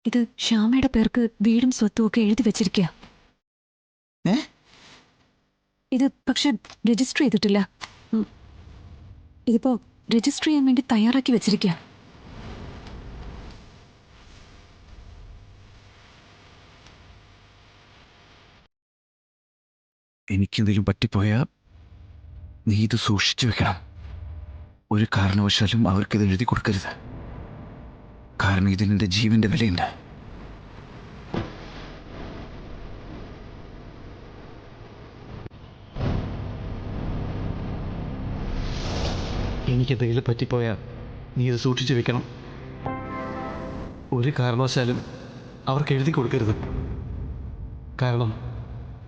ഇത് ശ്യാമയുടെ പേർക്ക് വീടും സ്വത്തും ഒക്കെ എഴുതി വെച്ചിരിക്കുക. ഇത് പക്ഷെ രജിസ്റ്റർ ചെയ്തിട്ടില്ല. ഇതിപ്പോ രജിസ്റ്റർ ചെയ്യാൻ വേണ്ടി തയ്യാറാക്കി വെച്ചിരിക്കുക. എനിക്കെന്തെങ്കിലും പറ്റിപ്പോയാൽ നീ ഇത് സൂക്ഷിച്ചു വെക്കണം. ഒരു കാരണവശാലും അവർക്കിത് എഴുതി കൊടുക്കരുത്. കാരണം ഇതിനെന്റെ ജീവന്റെ വിലയുണ്ട്. എനിക്കെന്തെങ്കിലും പറ്റിപ്പോയാൽ നീ ഇത് സൂക്ഷിച്ചു വെക്കണം. ഒരു കാരണവശാലും അവർക്ക് എഴുതി കൊടുക്കരുത്. കാരണം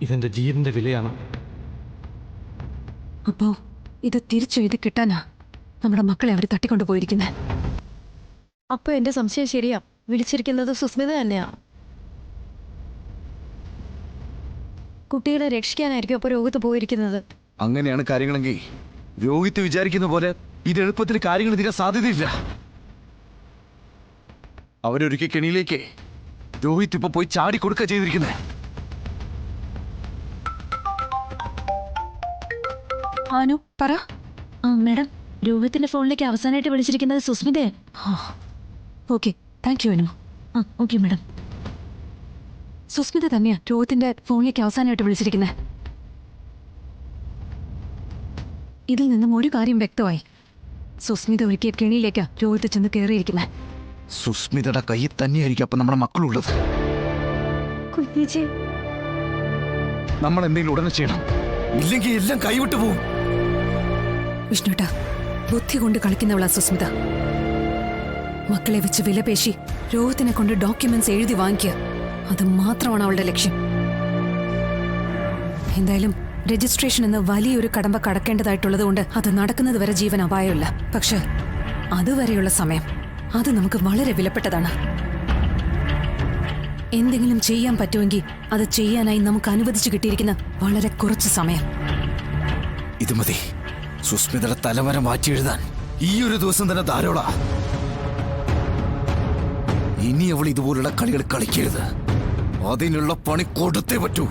ഇതെൻ്റെ ജീവൻ്റെ വിലയാണ്. അപ്പോ ഇത് തിരിച്ചെഴുതി കിട്ടാനാ നമ്മുടെ മക്കളെ അവർ തട്ടിക്കൊണ്ടു പോയിരിക്കുന്നത്. അപ്പൊ എന്റെ സംശയം ശരിയാ, വിളിച്ചിരിക്കുന്നത് സുസ്മിത തന്നെയാ. കുട്ടികളെ രക്ഷിക്കാനായിരിക്കും അപ്പൊ രോഗത്ത് പോയിരിക്കുന്നത്. അങ്ങനെയാണ് കാര്യങ്ങളെങ്കിൽ രോഹിത്ത് വിചാരിക്കുന്ന പോലെ ഇത് എളുപ്പത്തിൽ കാര്യങ്ങൾ തീരാൻ സാധ്യതയില്ല. അവരൊരിക്കൽ കെണിയിലേക്ക് രോഹിത്ത് ഇപ്പൊ പോയി ചാടി കൊടുക്കുക ചെയ്തിരിക്കുന്നത്. ആനു പറ. മാഡം, രോഹിത്തിന്റെ ഫോണിലേക്ക് അവസാനമായിട്ട് വിളിച്ചിരിക്കുന്നത് സുസ്മിതയെ. Okay, thank you Anu. Okay madam. Susmita തന്നെയാ രോഹിത്തിന്റെ ഫോണിലേക്ക് അവസാനമായിട്ട് വിളിച്ചിരിക്കുന്നത്. ഇതിൽ നിന്നും ഒരു കാര്യം വ്യക്തമായി. സുസ്മിത ഒരുക്കിയ കെണിയിലേക്കാ രോഹിത്ത് ചെന്ന് കയറിയിരിക്കുന്നത്. സുസ്മിതയുടെ കയ്യിൽ തന്നെയായിരിക്കും അപ്പൊ നമ്മുടെ മക്കളുള്ളത്. കുഞ്ഞേച്ചി, നമ്മൾ എന്തെങ്കിലും ഉടനെ ചെയ്യണം, ഇല്ലെങ്കിൽ എല്ലാം കൈവിട്ടു പോകും. വിഷ്ണുട്ട, ബുദ്ധി കൊണ്ട് കളിക്കുന്നവളാ സുസ്മിത. മക്കളെ വെച്ച് വിലപേശി രോഹിത്തിനെ കൊണ്ട് ഡോക്യുമെന്റ്സ് എഴുതി വാങ്ങിക്കുക, അത് മാത്രമാണ് അവളുടെ ലക്ഷ്യം. എന്തായാലും രജിസ്ട്രേഷൻ എന്ന വലിയൊരു കടമ്പ കടക്കേണ്ടതായിട്ടുള്ളത് കൊണ്ട് അത് നടക്കുന്നത് വരെ ജീവൻ അപായമില്ല. പക്ഷെ അതുവരെയുള്ള സമയം അത് നമുക്ക് വളരെ വിലപ്പെട്ടതാണ്. എന്തെങ്കിലും ചെയ്യാൻ പറ്റുമെങ്കിൽ അത് ചെയ്യാനായി നമുക്ക് അനുവദിച്ചു കിട്ടിയിരിക്കുന്ന വളരെ കുറച്ച് സമയം ഇത് മതി. സുസ്മിതയുടെ തലവര മാറ്റി എഴുതാൻ ഈ ഒരു ദിവസം തന്നെ ധാരാള. ഇനി അവൾ ഇതുപോലുള്ള കളികൾ കളിക്കരുത്. അതിനുള്ള പണി കൊടുത്തേ പറ്റൂ.